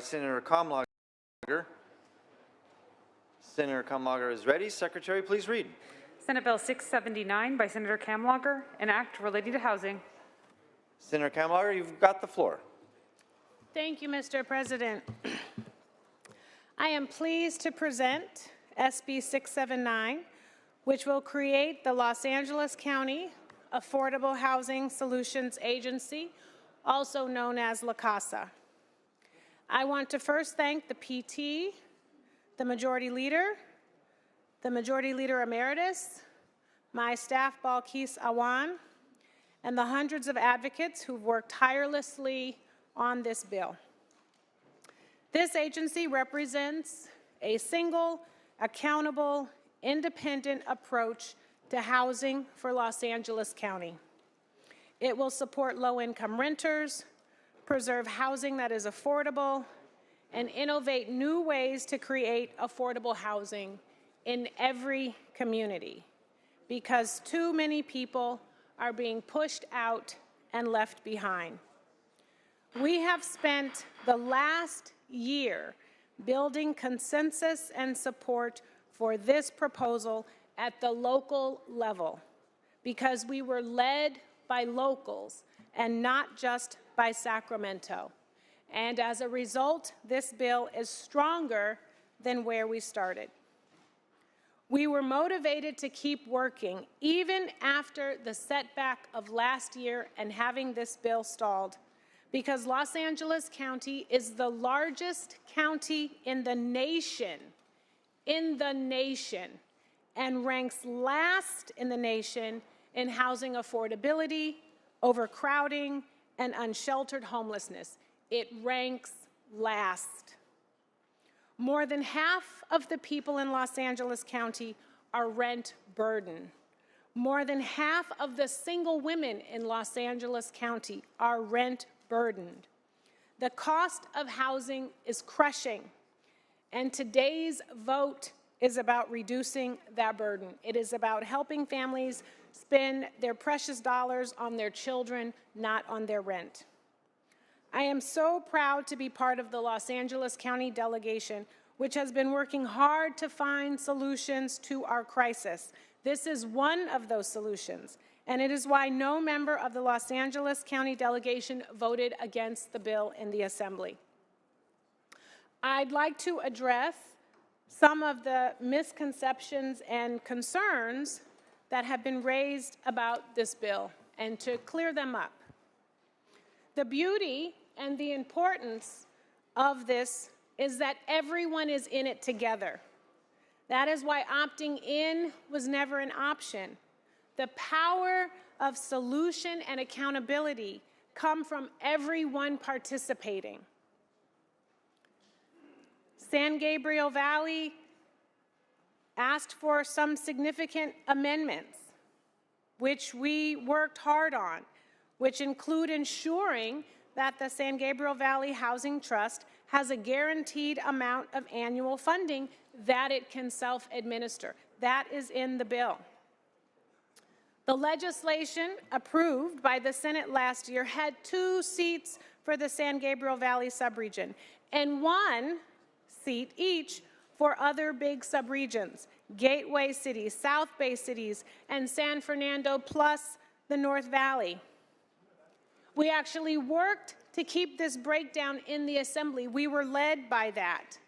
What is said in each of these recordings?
Senator KAMLAGER. Senator KAMLAGER is ready. Secretary, please read. Senate Bill 679 by Senator KAMLAGER, an act relating to housing. Senator KAMLAGER, you've got the floor. Thank you, Mr. President. I am pleased to present SB 679, which will create the Los Angeles County Affordable Housing Solutions Agency, also known as La Casa. I want to first thank the PT, the Majority Leader Emeritus, my staff, Balkis Awan, and the hundreds of advocates who've worked tirelessly on this bill. This agency represents a single, accountable, independent approach to housing for Los Angeles County. It will support low-income renters, preserve housing that is affordable, and innovate new ways to create affordable housing in every community, because too many people are being pushed out and left behind. We have spent the last year building consensus and support for this proposal at the local level, because we were led by locals and not just by Sacramento. And as a result, this bill is stronger than where we started. We were motivated to keep working even after the setback of last year and having this bill stalled, because Los Angeles County is the largest county in the nation, and ranks last in the nation in housing affordability, overcrowding, and unsheltered homelessness. It ranks last. More than half of the people in Los Angeles County are rent burdened. More than half of the single women in Los Angeles County are rent burdened. The cost of housing is crushing, and today's vote is about reducing that burden. It is about helping families spend their precious dollars on their children, not on their rent. I am so proud to be part of the Los Angeles County delegation, which has been working hard to find solutions to our crisis. This is one of those solutions, and it is why no member of the Los Angeles County delegation voted against the bill in the Assembly. I'd like to address some of the misconceptions and concerns that have been raised about this bill and to clear them up. The beauty and the importance of this is that everyone is in it together. That is why opting in was never an option. The power of solution and accountability come from everyone participating. San Gabriel Valley asked for some significant amendments, which we worked hard on, which include ensuring that the San Gabriel Valley Housing Trust has a guaranteed amount of annual funding that it can self-administer. That is in the bill. The legislation approved by the Senate last year had 2 seats for the San Gabriel Valley subregion and 1 seat each for other big subregions, Gateway cities, South Bay cities, and San Fernando, plus the North Valley. We actually worked to keep this breakdown in the Assembly. We were led by that.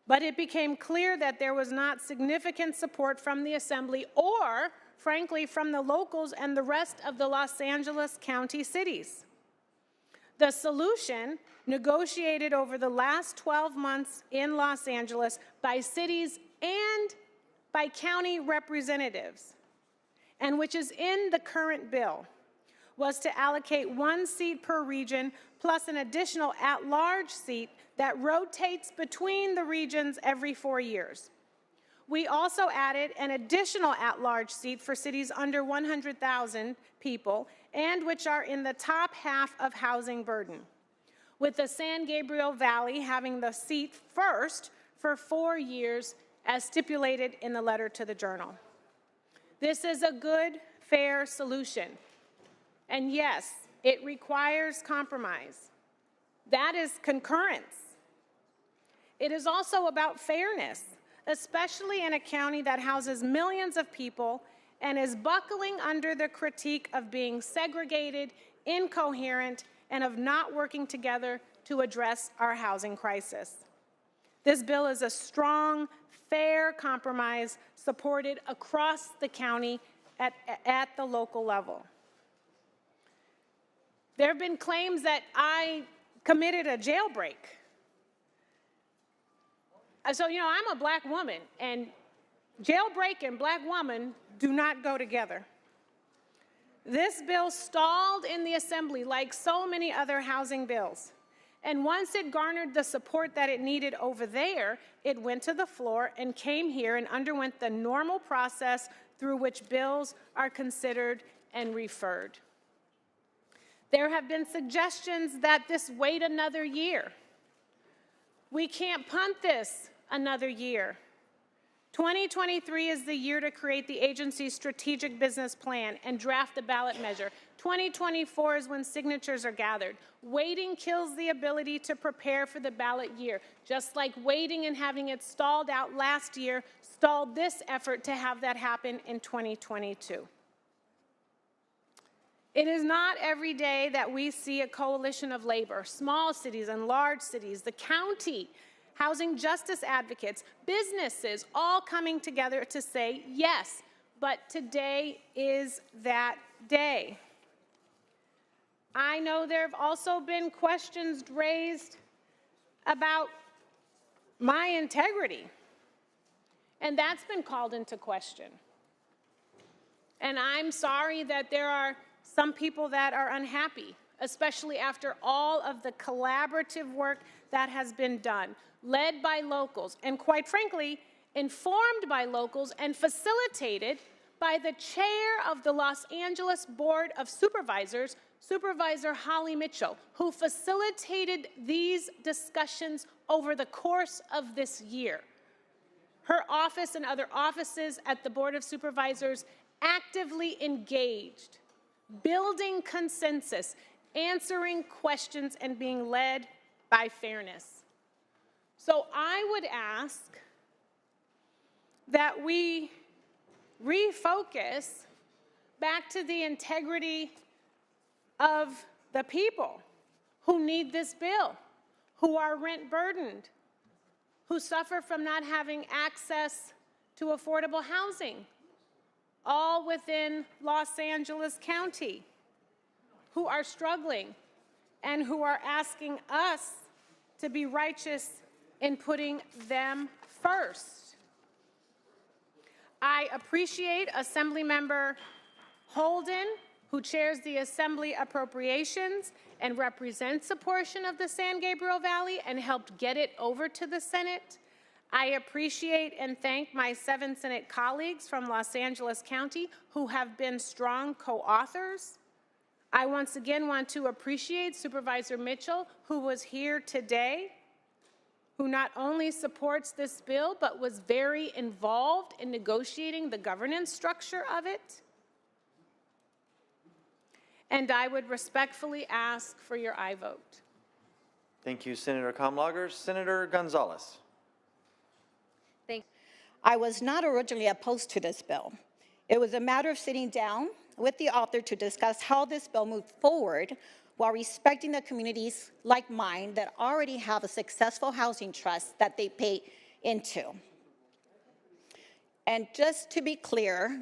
But it became clear that there was not significant support from the Assembly or, frankly, from the locals and the rest of the Los Angeles County cities. The solution, negotiated over the last 12 months in Los Angeles by cities and by county representatives, and which is in the current bill, was to allocate 1 seat per region plus an additional at-large seat that rotates between the regions every 4 years. We also added an additional at-large seat for cities under 100,000 people and which are in the top half of housing burden, with the San Gabriel Valley having the seat first for 4 years as stipulated in the letter to the Journal. This is a good, fair solution. And yes, it requires compromise. That is concurrence. It is also about fairness, especially in a county that houses millions of people and is buckling under the critique of being segregated, incoherent, and of not working together to address our housing crisis. This bill is a strong, fair compromise supported across the county at the local level. There have been claims that I committed a jailbreak. So, I'm a black woman, and jailbreak and black woman do not go together. This bill stalled in the Assembly like so many other housing bills. And once it garnered the support that it needed over there, it went to the floor and came here and underwent the normal process through which bills are considered and referred. There have been suggestions that this wait another year. We can't punt this another year. 2023 is the year to create the agency's strategic business plan and draft the ballot measure. 2024 is when signatures are gathered. Waiting kills the ability to prepare for the ballot year, just like waiting and having it stalled out last year stalled this effort to have that happen in 2022. It is not every day that we see a coalition of labor, small cities and large cities, the county, housing justice advocates, businesses, all coming together to say yes, but today is that day. I know there have also been questions raised about my integrity, and that's been called into question. And I'm sorry that there are some people that are unhappy, especially after all of the collaborative work that has been done, led by locals, and quite frankly, informed by locals and facilitated by the chair of the Los Angeles Board of Supervisors, Supervisor Holly Mitchell, who facilitated these discussions over the course of this year. Her office and other offices at the Board of Supervisors actively engaged, building consensus, answering questions, and being led by fairness. So I would ask that we refocus back to the integrity of the people who need this bill, who are rent burdened, who suffer from not having access to affordable housing, all within Los Angeles County, who are struggling and who are asking us to be righteous in putting them first. I appreciate Assemblymember Holden, who chairs the Assembly Appropriations and represents a portion of the San Gabriel Valley and helped get it over to the Senate. I appreciate and thank my 7 Senate colleagues from Los Angeles County who have been strong co-authors. I once again want to appreciate Supervisor Mitchell, who was here today, who not only supports this bill, but was very involved in negotiating the governance structure of it. And I would respectfully ask for your aye vote. Thank you, Senator KAMLAGER. Senator Gonzalez. I was not originally opposed to this bill. It was a matter of sitting down with the author to discuss how this bill moved forward while respecting the communities like mine that already have a successful housing trust that they pay into. And just to be clear,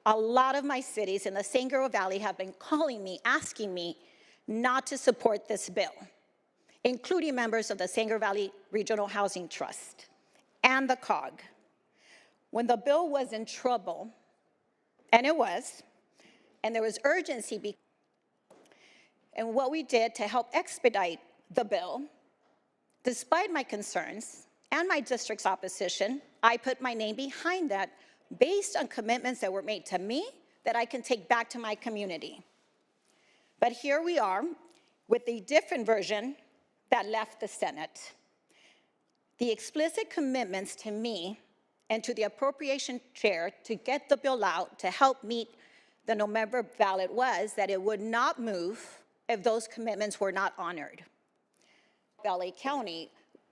a lot of my cities in the San Gabriel Valley have been calling me, asking me not to support this bill, including members of the San Gabriel Valley Regional Housing Trust and the COG. When the bill was in trouble, and it was, and there was urgency, and what we did to help expedite the bill, despite my concerns and my district's opposition, I put my name behind that based on commitments that were made to me that I can take back to my community. But here we are with a different version that left the Senate. The explicit commitments to me and to the appropriation chair to get the bill out to help meet the November ballot was that it would not move if those commitments were not honored. Valley County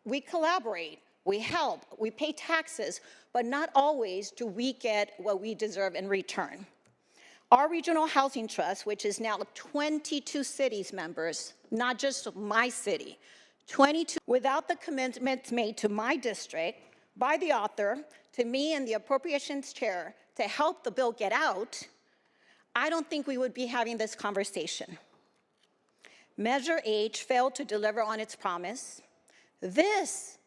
we collaborate, we help, we pay taxes, but not always do we get what we deserve in return. Our regional housing trust, which is now 22 cities members, not just my city, 22, without the commitments made to my district by the author, to me and the appropriations chair to help the bill get out, I don't think we would be having this conversation. Measure H failed to deliver on its promise. This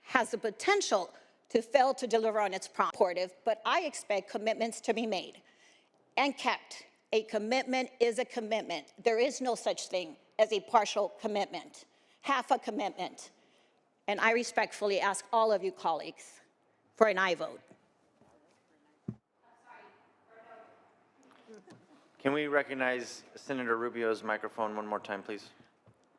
has the potential to fail to deliver on its promise, but I expect commitments to be made and kept. A commitment is a commitment. There is no such thing as a partial commitment, half a commitment. And I respectfully ask all of you colleagues for an aye vote. Can we recognize Senator Rubio's microphone one more time, please?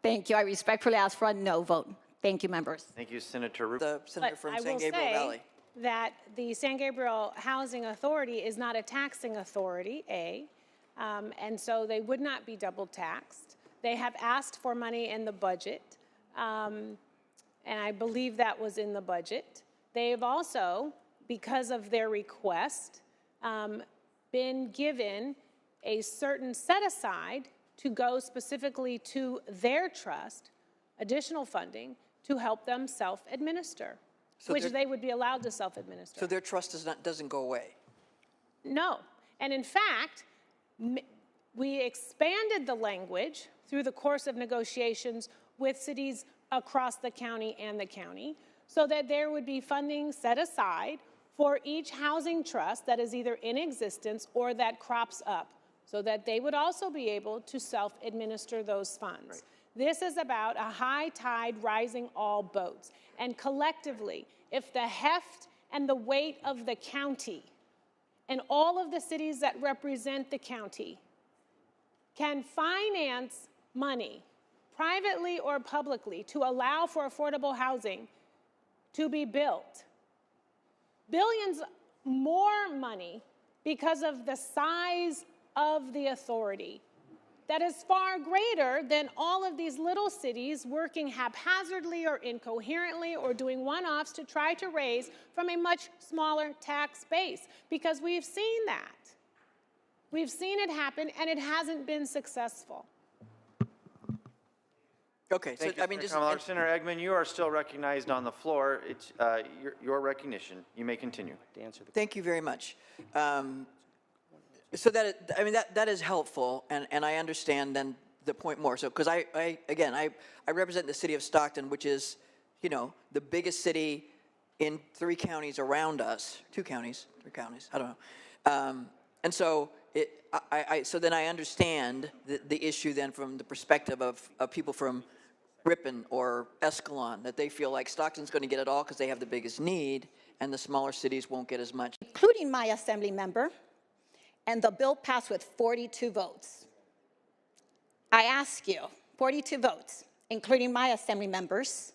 Thank you. I respectfully ask for a no vote. Thank you, members. Thank you, Senator Rubio. The senator But from I San will Gabriel say Valley. that the San Gabriel Housing Authority is not a taxing authority, and so they would not be double taxed. They have asked for money in the budget, and I believe that was in the budget. They have also, because of their request, been given a certain set-aside to go specifically to their trust, additional funding, to help them self-administer, So which they're- they would be allowed to self-administer. So their trust doesn't go away. No. And in fact, we expanded the language through the course of negotiations with cities across the county and the county so that there would be funding set aside for each housing trust that is either in existence or that crops up, so that they would also be able to self-administer those funds. Right. This is about a high tide rising all boats. And collectively, if the heft and the weight of the county and all of the cities that represent the county can finance money, privately or publicly, to allow for affordable housing to be built, billions more money because of the size of the authority that is far greater than all of these little cities working haphazardly or incoherently or doing one-offs to try to raise from a much smaller tax base, because we've seen that. We've seen it happen, and it hasn't been successful. Okay, so Thank you, I mean, just Senator Kamlager. Senator Eggman, you are still recognized on the floor. It's your recognition. You may continue. thank you very much. So I mean, that is helpful, and I understand then the point more. So, because I represent the city of Stockton, which is, you know, the biggest city in 3 counties around us, 2 counties, 3 counties, I don't know. And so so then I understand the issue then from the perspective of people from Ripon or Escalon, that they feel like Stockton's going to get it all because they have the biggest need, and the smaller cities won't get as much. Including my assembly member, and the bill passed with 42 votes. I ask you, 42 votes, including my assembly members,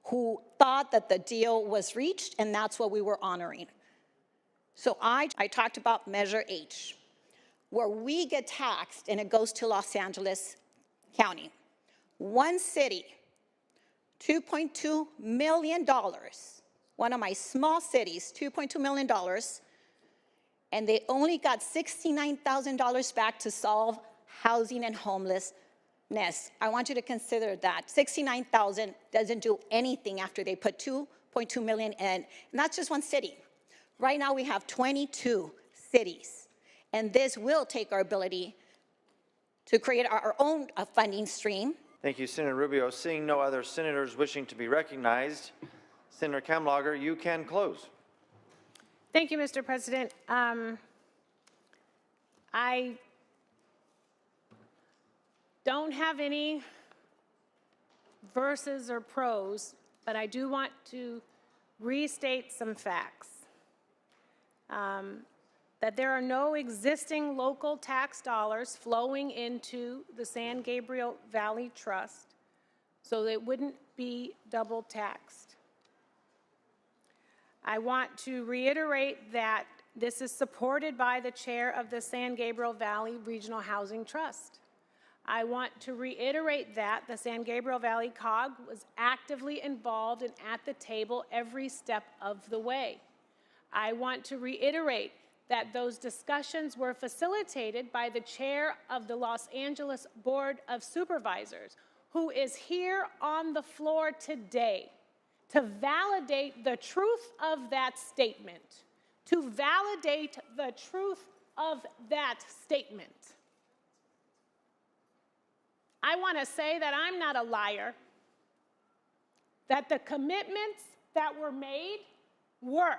who thought that the deal was reached, and that's what we were honoring. So I talked about Measure H, where we get taxed, and it goes to Los Angeles County. One city, $2.2 million. One of my small cities, $2.2 million. And they only got $69,000 back to solve housing and homelessness. I want you to consider that. $69,000 doesn't do anything after they put $2.2 million in. And that's just one city. Right now we have 22 cities. And this will take our ability to create our own funding stream. Thank you, Senator Rubio. Seeing no other senators wishing to be recognized, Senator Kamlager, you can close. Thank you, Mr. President. I don't have any verses or prose, but I do want to restate some facts. That there are no existing local tax dollars flowing into the San Gabriel Valley Trust, so it wouldn't be double taxed. I want to reiterate that this is supported by the chair of the San Gabriel Valley Regional Housing Trust. I want to reiterate that the San Gabriel Valley COG was actively involved and at the table every step of the way. I want to reiterate that those discussions were facilitated by the chair of the Los Angeles Board of Supervisors, who is here on the floor today to validate the truth of that statement, to validate the truth of that statement. I want to say that I'm not a liar, that the commitments that were made were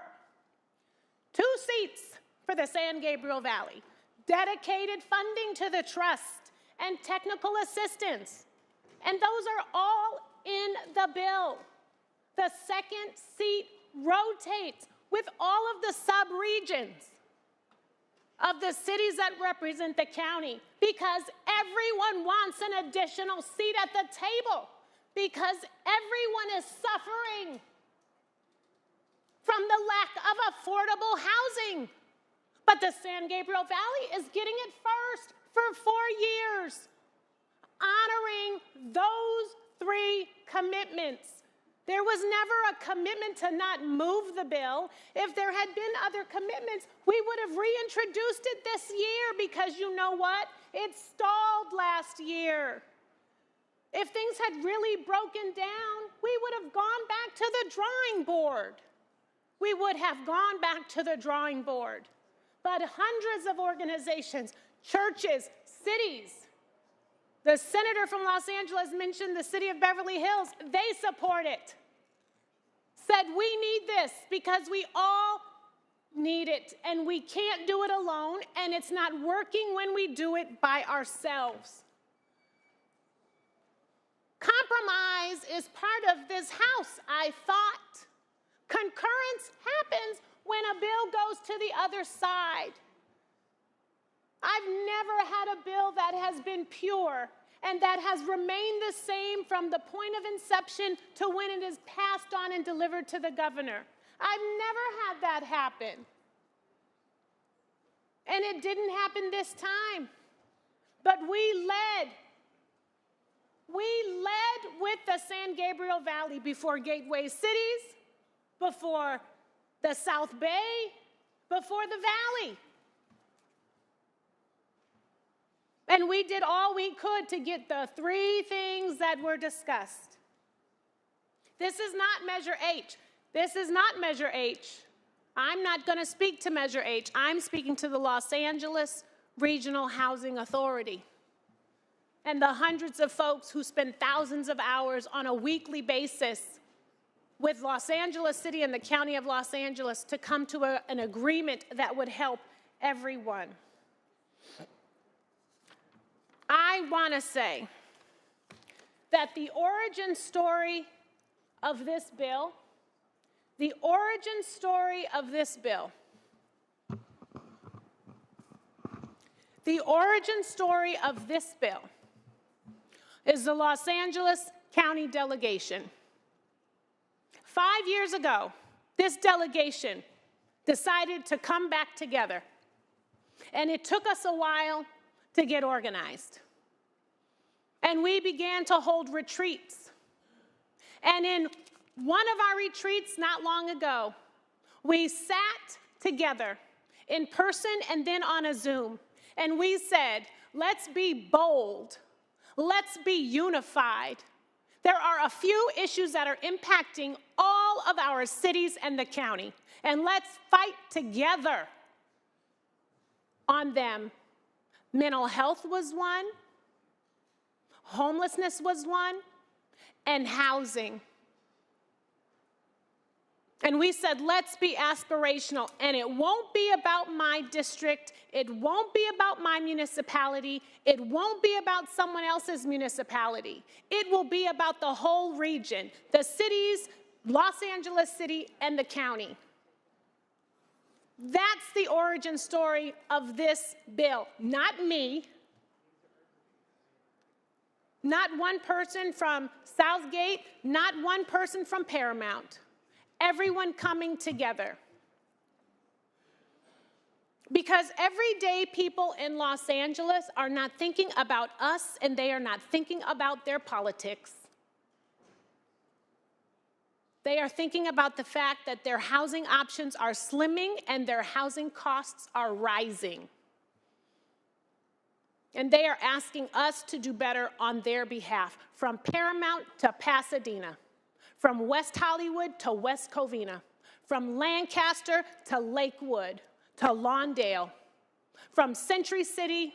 2 seats for the San Gabriel Valley, dedicated funding to the trust, and technical assistance. And those are all in the bill. The second seat rotates with all of the sub-regions of the cities that represent the county, because everyone wants an additional seat at the table, because everyone is suffering from the lack of affordable housing. But the San Gabriel Valley is getting it first for 4 years, honoring those 3 commitments. There was never a commitment to not move the bill. If there had been other commitments, we would have reintroduced it this year, because you know what? It stalled last year. If things had really broken down, we would have gone back to the drawing board. We would have gone back to the drawing board. But hundreds of organizations, churches, cities, the senator from Los Angeles mentioned the city of Beverly Hills. They support it. Said we need this because we all need it, and we can't do it alone, and it's not working when we do it by ourselves. Compromise is part of this House, I thought. Concurrence happens when a bill goes to the other side. I've never had a bill that has been pure and that has remained the same from the point of inception to when it is passed on and delivered to the governor. I've never had that happen. And it didn't happen this time. But we led. We led with the San Gabriel Valley before gateway cities, before the South Bay, before the Valley. And we did all we could to get the 3 things that were discussed. This is not Measure H. This is not Measure H. I'm not going to speak to Measure H. I'm speaking to the Los Angeles Regional Housing Authority and the hundreds of folks who spend thousands of hours on a weekly basis with Los Angeles City and the County of Los Angeles to come to an agreement that would help everyone. I want to say that the origin story of this bill, the origin story of this bill, the origin story of this bill is the Los Angeles County delegation. 5 years ago, this delegation decided to come back together, and it took us a while to get organized. And we began to hold retreats. And in one of our retreats not long ago, we sat together in person and then on a Zoom, and we said, let's be bold, let's be unified. There are a few issues that are impacting all of our cities and the county, and let's fight together on them. Mental health was one, homelessness was one, and housing. And we said, let's be aspirational, and it won't be about my district, it won't be about my municipality, it won't be about someone else's municipality. It will be about the whole region, the cities, Los Angeles City, and the county. That's the origin story of this bill. Not me, not one person from Southgate, not one person from Paramount. Everyone coming together. Because everyday people in Los Angeles are not thinking about us and they are not thinking about their politics. They are thinking about the fact that their housing options are slimming and their housing costs are rising. And they are asking us to do better on their behalf, from Paramount to Pasadena, from West Hollywood to West Covina, from Lancaster to Lakewood to Lawndale, from Century City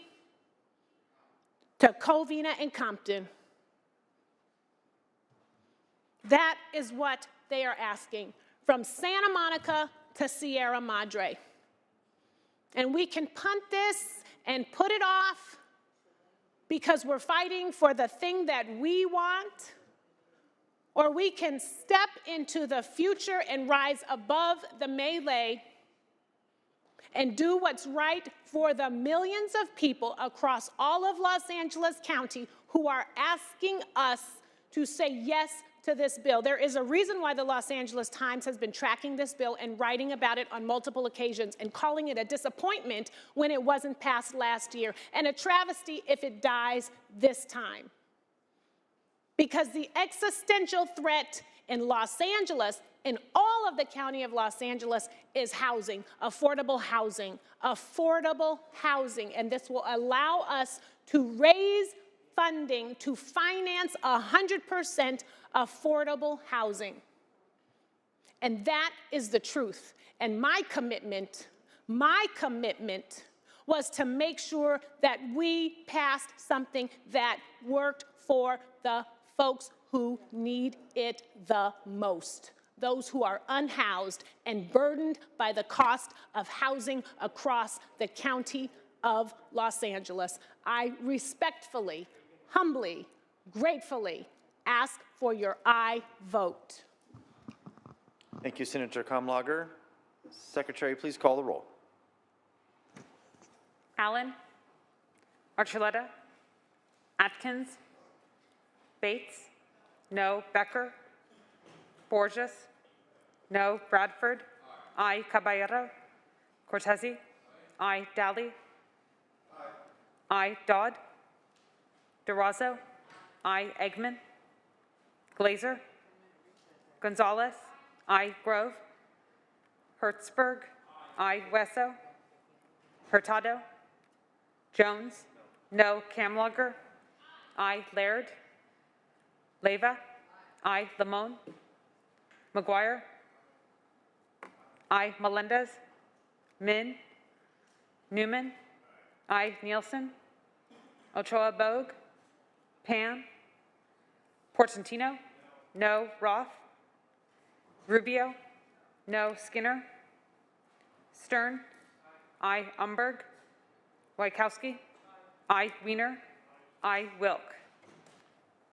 to Covina and Compton. That is what they are asking, from Santa Monica to Sierra Madre. And we can punt this and put it off because we're fighting for the thing that we want, or we can step into the future and rise above the melee and do what's right for the millions of people across all of Los Angeles County who are asking us to say yes to this bill. There is a reason why the Los Angeles Times has been tracking this bill and writing about it on multiple occasions and calling it a disappointment when it wasn't passed last year, and a travesty if it dies this time. Because the existential threat in Los Angeles, in all of the county of Los Angeles, is housing, affordable housing, and this will allow us to raise funding to finance 100% affordable housing. And that is the truth. And my commitment was to make sure that we passed something that worked for the folks who need it the most, those who are unhoused and burdened by the cost of housing across the county of Los Angeles. I respectfully, humbly, gratefully ask for your aye vote. Thank you, Senator Kamlager. Secretary, please call the roll. Allen, Archuleta, Atkins, Bates, no. Becker, Borges, no. Bradford, aye. Caballero, Cortese, aye. Daly, aye. Dodd, Durazo, aye. Eggman, Glazer, Gonzalez, aye. Grove, Hertzberg, aye. Wesso, Hurtado, Jones, no. Kamlager, aye. Laird, Leyva, aye. Limon, McGuire, aye. Melendez, Min, Newman, aye. Nielsen, Ochoa Bogue, Pan, Portantino, no. Roth, Rubio, no. Skinner, Stern, aye. Umberg, Wajkowski, aye. Wiener, aye. Wilk.